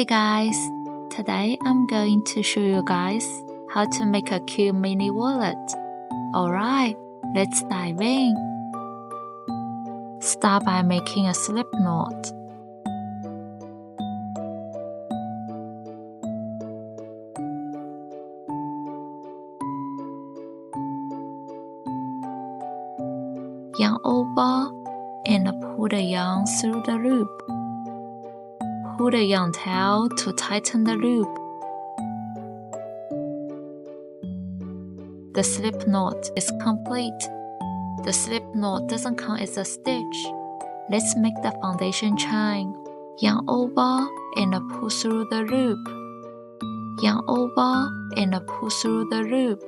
Hey guys, today I'm going to show you guys how to make a cute mini wallet. Alright, let's dive in. Start by making a slip knot. Yarn over and pull the yarn through the loop. Pull the yarn tail to tighten the loop. The slip knot is complete. The slip knot doesn't count as a stitch. Let's make the foundation chain. Yarn over and pull through the loop. Yarn over and pull through the loop.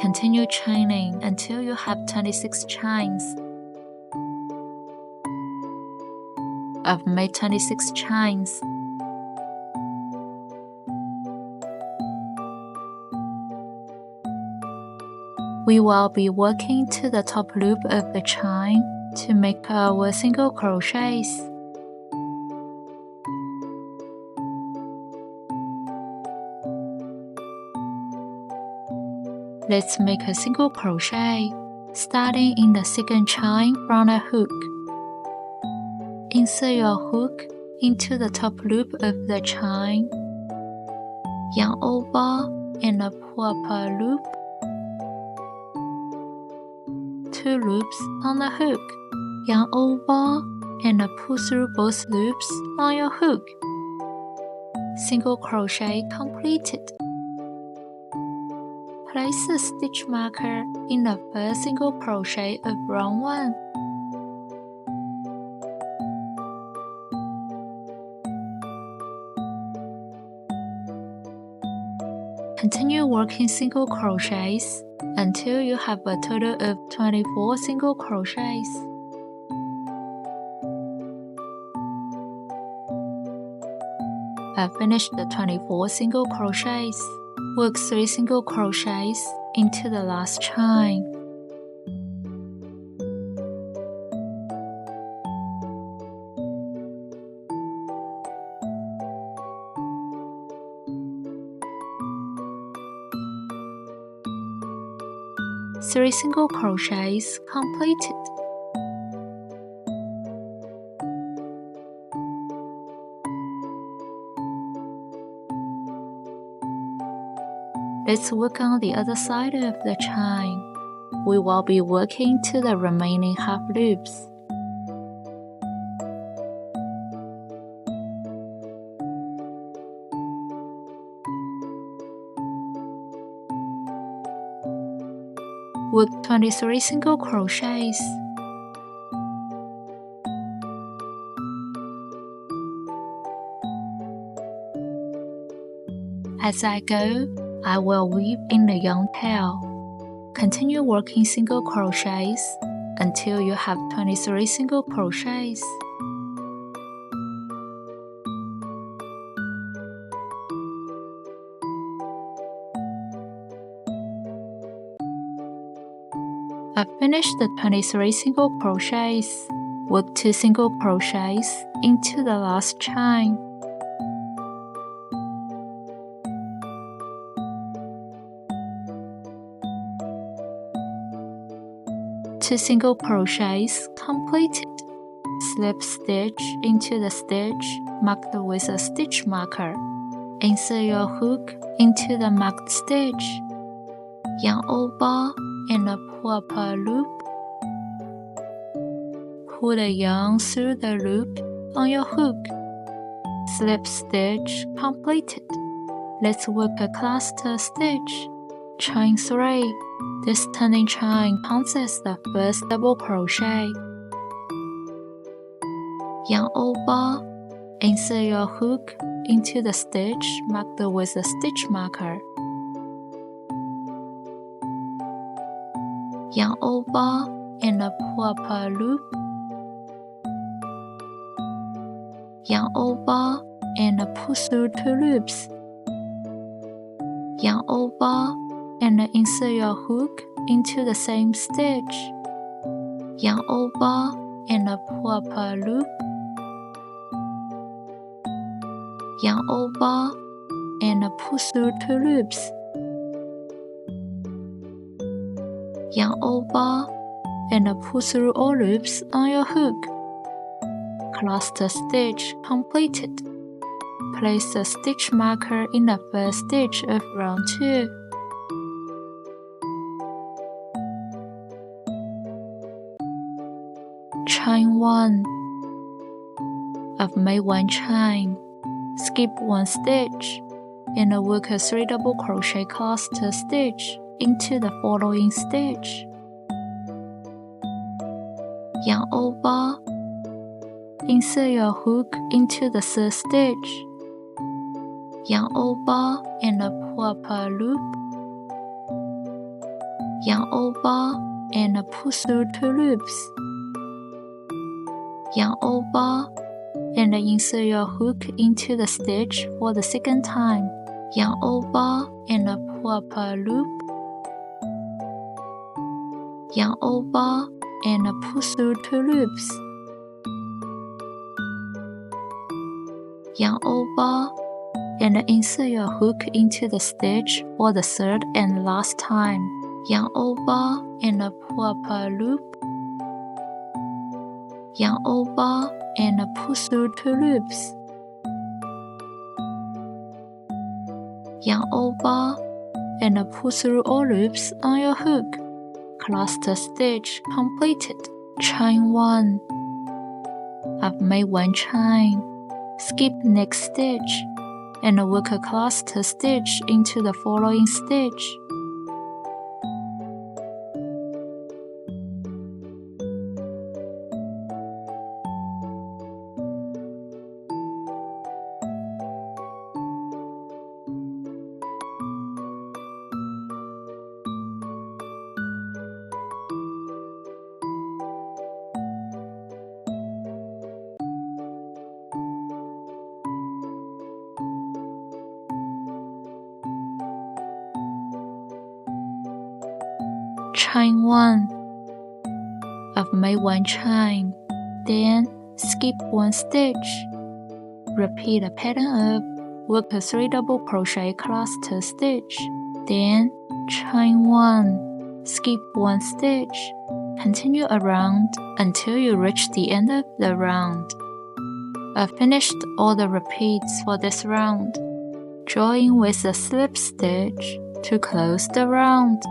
Continue chaining until you have 26 chains. I've made 26 chains. We will be working to the top loop of the chain to make our single crochets. Let's make a single crochet, starting in the second chain from a hook. Insert your hook into the top loop of the chain. Yarn over and pull up a loop. 2 loops on the hook. Yarn over and pull through both loops on your hook. Single crochet completed. Place a stitch marker in the first single crochet of round 1. Continue working single crochets until you have a total of 24 single crochets. I've finished the 24 single crochets. Work 3 single crochets into the last chain. Three single crochets completed. Let's work on the other side of the chain. We will be working to the remaining half loops. Work 23 single crochets. As I go, I will weave in the yarn tail. Continue working single crochets until you have 23 single crochets. I've finished the 23 single crochets. Work 2 single crochets into the last chain. Two single crochets completed. Slip stitch into the stitch marked with a stitch marker. Insert your hook into the marked stitch. Yarn over and pull up a loop. Pull the yarn through the loop on your hook. Slip stitch completed. Let's work a cluster stitch. Chain 3. This turning chain counts as the first double crochet. Yarn over, insert your hook into the stitch marked with a stitch marker. Yarn over and pull up a loop. Yarn over and pull through 2 loops. Yarn over and insert your hook into the same stitch. Yarn over and pull up a loop. yarn over and pull through 2 loops, yarn over and pull through all loops on your hook. Cluster stitch completed. Place the stitch marker in the first stitch of round 2. Chain 1. I've made 1 chain. Skip 1 stitch and work a 3 double crochet cluster stitch into the following stitch. Yarn over, insert your hook into the 3rd stitch, yarn over and pull up a loop, yarn over and pull through 2 loops, yarn over and insert your hook into the stitch for the 2nd time, yarn over and pull up a loop, yarn over and pull through 2 loops, yarn over and insert your hook into the stitch for the 3rd and last time, yarn over and pull up a loop, yarn over and pull through 2 loops, yarn over and pull through all loops on your hook. Cluster stitch completed. Chain 1. I've made 1 chain. Skip next stitch and work a cluster stitch into the following stitch. Chain 1. I've made 1 chain, then skip 1 stitch. Repeat the pattern of work a 3 double crochet cluster stitch, then chain 1, skip 1 stitch, continue around until you reach the end of the round. I've finished all the repeats for this round. Join with the slip stitch to close the round.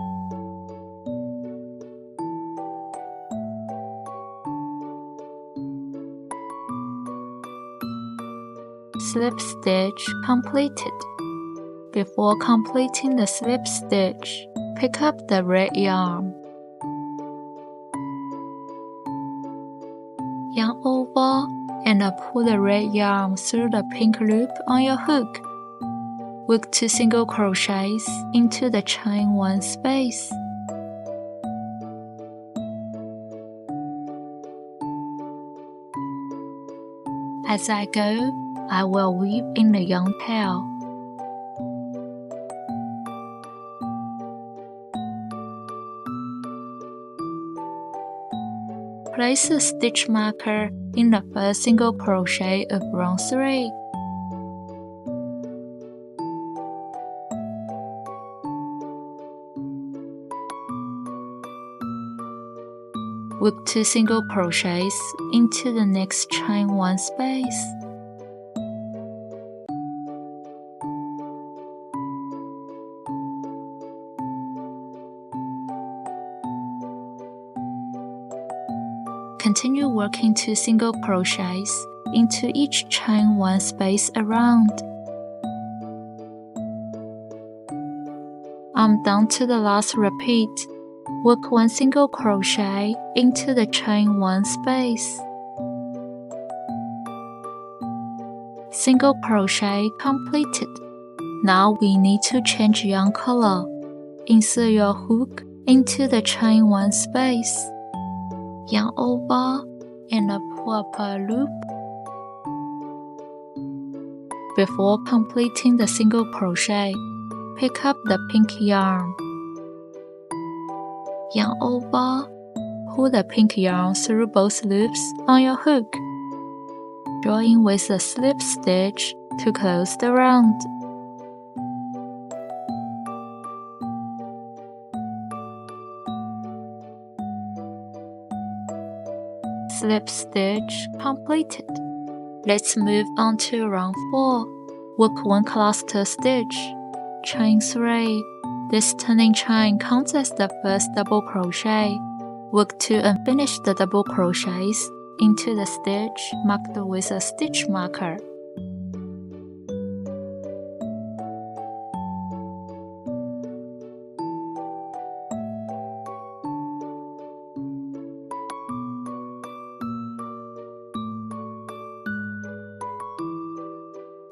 Slip stitch completed. Before completing the slip stitch, pick up the red yarn. Yarn over and pull the red yarn through the pink loop on your hook. Work 2 single crochets into the chain 1 space. As I go, I will weave in the yarn tail. Place a stitch marker in the first single crochet of round 3. Work 2 single crochets into the next chain 1 space. Continue working 2 single crochets into each chain 1 space around. I'm down to the last repeat. Work 1 single crochet into the chain 1 space. Single crochet completed. Now we need to change yarn color. Insert your hook into the chain 1 space. Yarn over and pull up a loop. Before completing the single crochet, pick up the pink yarn. Yarn over, pull the pink yarn through both loops on your hook. Join with a slip stitch to close the round. Slip stitch completed. Let's move on to round 4. Work 1 cluster stitch, chain 3. This turning chain counts as the first double crochet. Work 2 unfinished double crochets into the stitch marked with a stitch marker.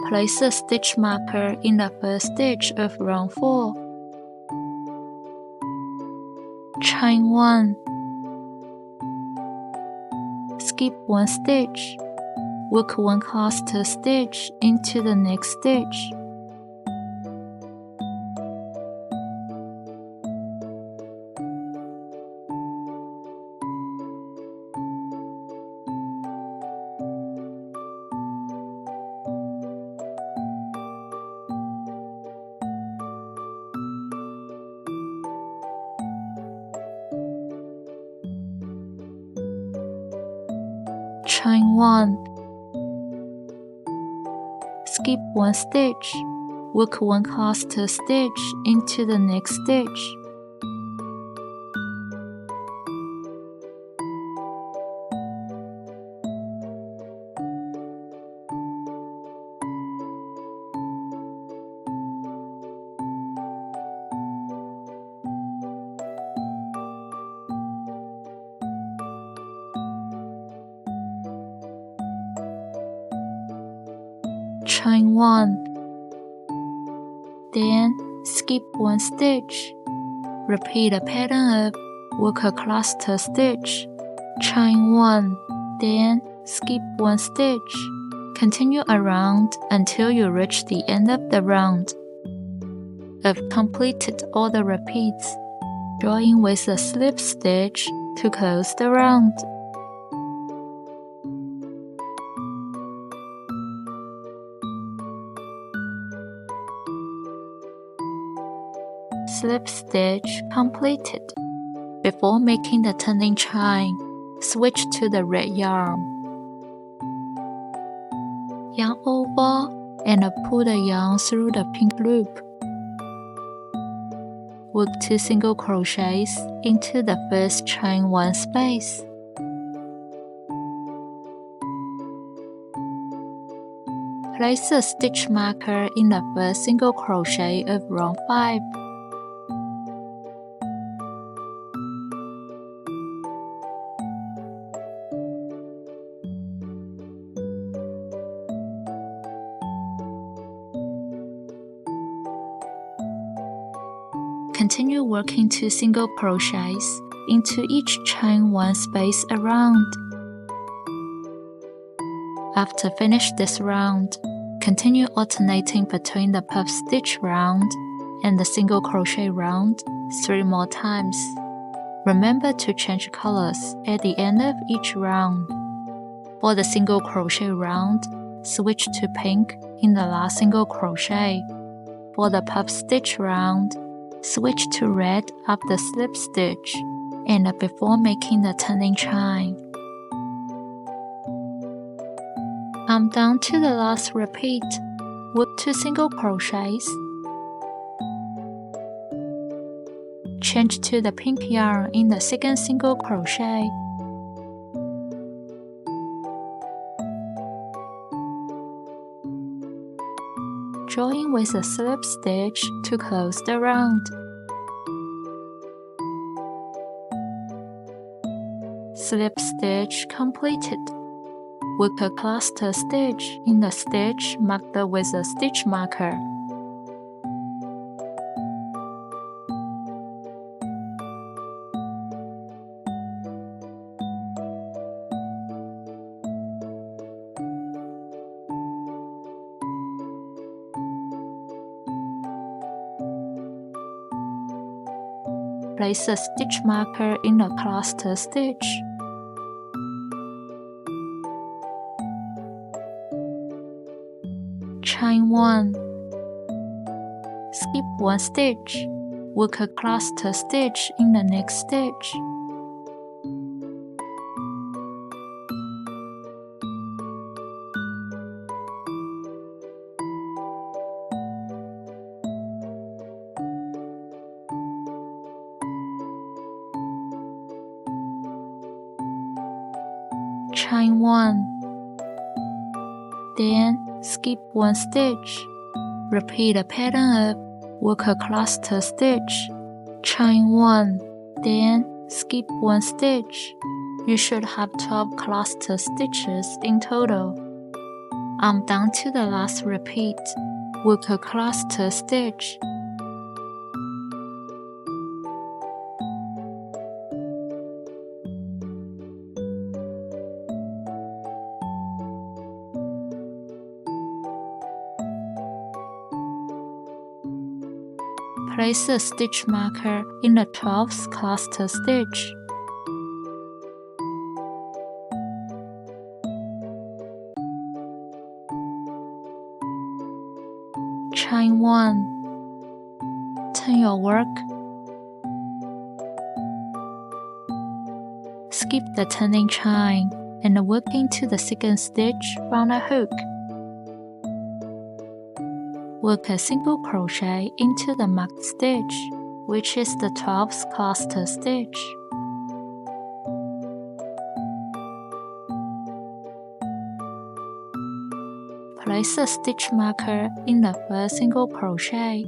Place a stitch marker in the first stitch of round 4. Chain 1. Skip 1 stitch. Work 1 cluster stitch into the next stitch. Chain 1. Skip 1 stitch. Work 1 cluster stitch into the next stitch. Chain 1. Then skip 1 stitch. Repeat the pattern of work a cluster stitch, chain 1, then skip 1 stitch. Continue around until you reach the end of the round. I've completed all the repeats. Join with a slip stitch to close the round. Slip stitch completed. Before making the turning chain, switch to the red yarn. Yarn over and pull the yarn through the pink loop. Work 2 single crochets into the first chain 1 space. Place a stitch marker in the first single crochet of round 5. Continue working 2 single crochets into each chain 1 space around. After finish this round, continue alternating between the puff stitch round and the single crochet round 3 more times. Remember to change colors at the end of each round. For the single crochet round, switch to pink in the last single crochet. For the puff stitch round, switch to red after slip stitch and before making the turning chain. I'm down to the last repeat. Work 2 single crochets. Change to the pink yarn in the second single crochet. Join with a slip stitch to close the round. Slip stitch completed. Work a cluster stitch in the stitch marked with a stitch marker. Place a stitch marker in the cluster stitch. Chain 1. Skip 1 stitch. Work a cluster stitch in the next stitch. Chain 1. Then skip 1 stitch. Repeat the pattern of work a cluster stitch. Chain 1. Then skip 1 stitch. You should have 12 cluster stitches in total. I'm down to the last repeat. Work a cluster stitch. Place a stitch marker in the 12th cluster stitch. Chain 1. Turn your work. Skip the turning chain and work into the second stitch from the hook. Work a single crochet into the marked stitch, which is the 12th cluster stitch. Place a stitch marker in the first single crochet.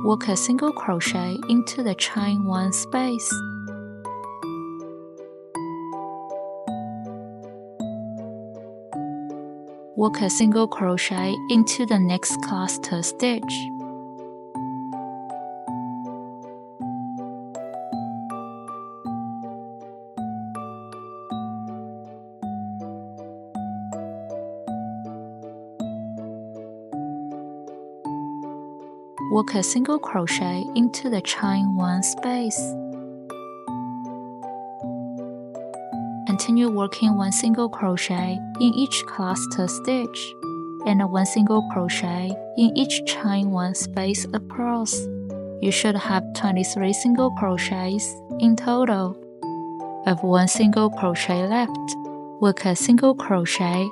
Work a single crochet into the chain 1 space. Work a single crochet into the next cluster stitch. Work a single crochet into the chain 1 space. Continue working 1 single crochet in each cluster stitch and 1 single crochet in each chain 1 space across. You should have 23 single crochets in total. Of 1 single crochet left, work a single crochet.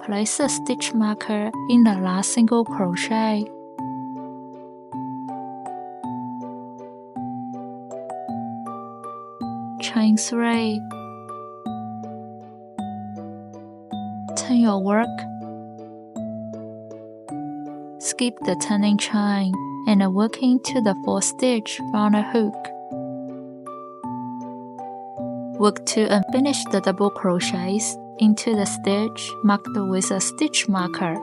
Place a stitch marker in the last single crochet. Chain 3. Turn your work. Skip the turning chain and work into the 4th stitch from the hook. Work to unfinish the double crochets into the stitch marked with a stitch marker.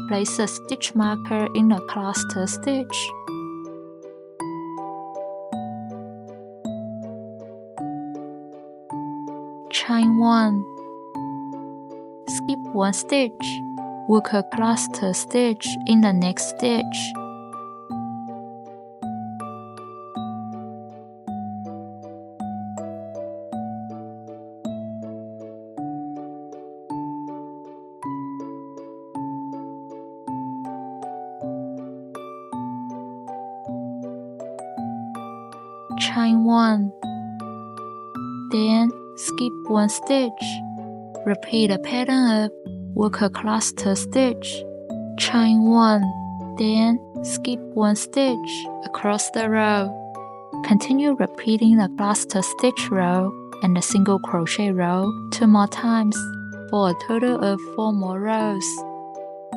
Place a stitch marker in the cluster stitch. Chain 1. Skip 1 stitch. Work a cluster stitch in the next stitch. Chain 1. Then skip 1 stitch. Repeat the pattern of work a cluster stitch. Chain 1. Then skip 1 stitch across the row. Continue repeating the cluster stitch row and the single crochet row 2 more times for a total of 4 more rows.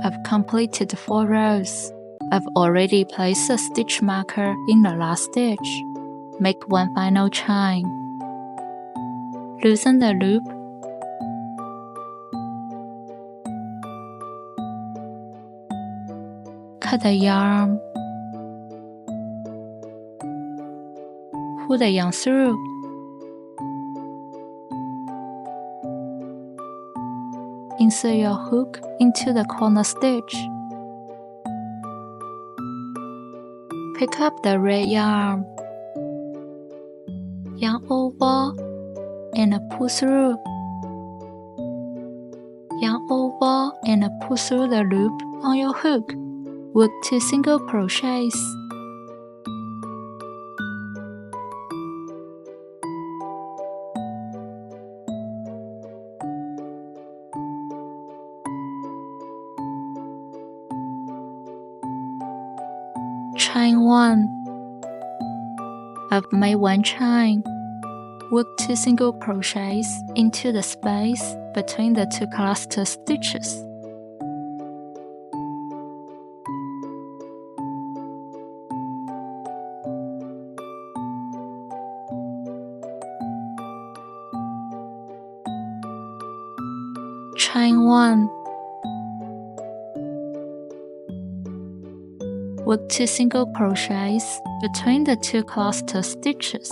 I've completed 4 rows. I've already placed a stitch marker in the last stitch. Make 1 final chain. Loosen the loop. cut the yarn, pull the yarn through, insert your hook into the corner stitch, pick up the red yarn, yarn over and pull through, yarn over and pull through the loop on your hook. Work 2 single crochets. Chain 1. I've made 1 chain. Work 2 single crochets into the space between the 2 cluster stitches. Chain 1. Work 2 single crochets between the 2 cluster stitches.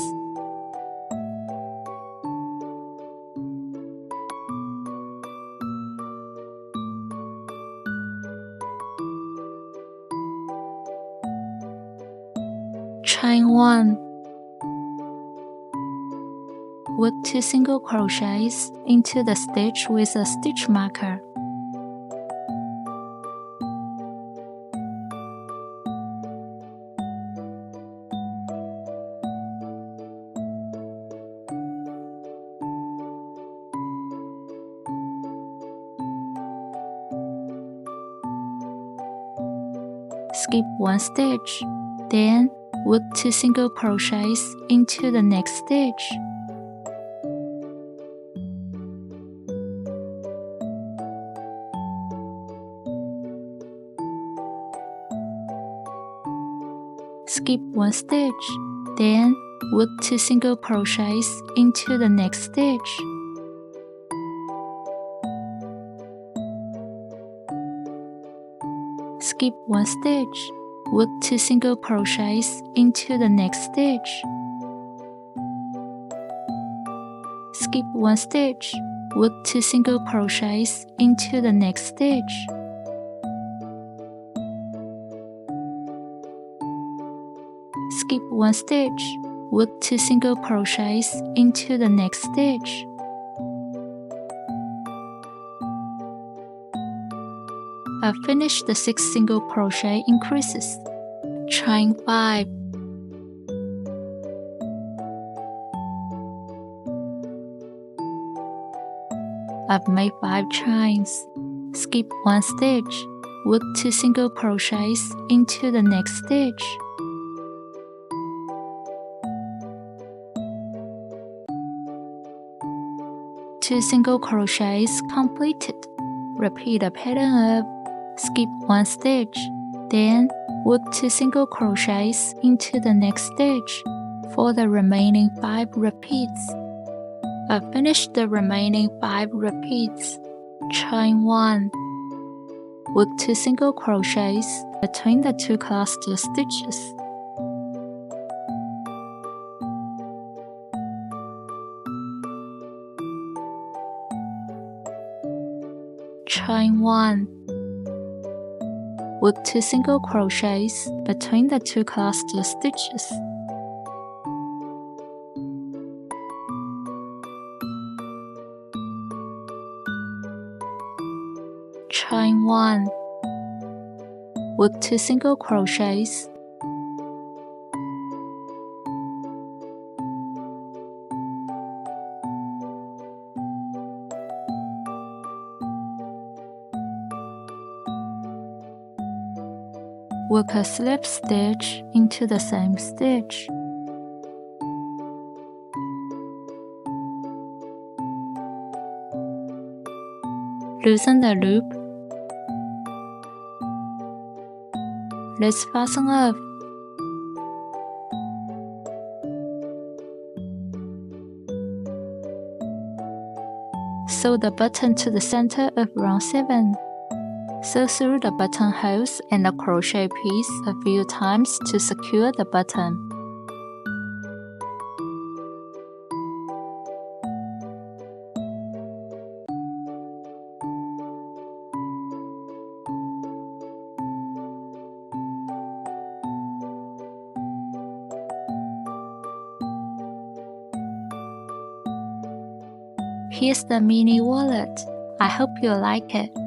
Chain 1. Work 2 single crochets into the stitch with a stitch marker. Skip 1 stitch, then work 2 single crochets into the next stitch. Skip 1 stitch, then work 2 single crochets into the next stitch. Skip 1 stitch, work 2 single crochets into the next stitch. Skip 1 stitch, work 2 single crochets into the next stitch. Skip 1 stitch, work 2 single crochets into the next stitch. I've finished the 6 single crochet increases. Chain 5. I've made 5 chains. Skip 1 stitch, work 2 single crochets into the next stitch. Two single crochets completed. Repeat the pattern of skip 1 stitch, then work 2 single crochets into the next stitch for the remaining 5 repeats. I've finished the remaining 5 repeats. Chain 1. Work 2 single crochets between the 2 cluster stitches. Chain 1. Work 2 single crochets between the 2 cluster stitches. Chain 1. Work 2 single crochets. Work a slip stitch into the same stitch. Loosen the loop. Let's fasten up. Sew the button to the center of round 7. Sew through the buttonholes and the crochet piece a few times to secure the button. Here's the mini wallet. I hope you like it.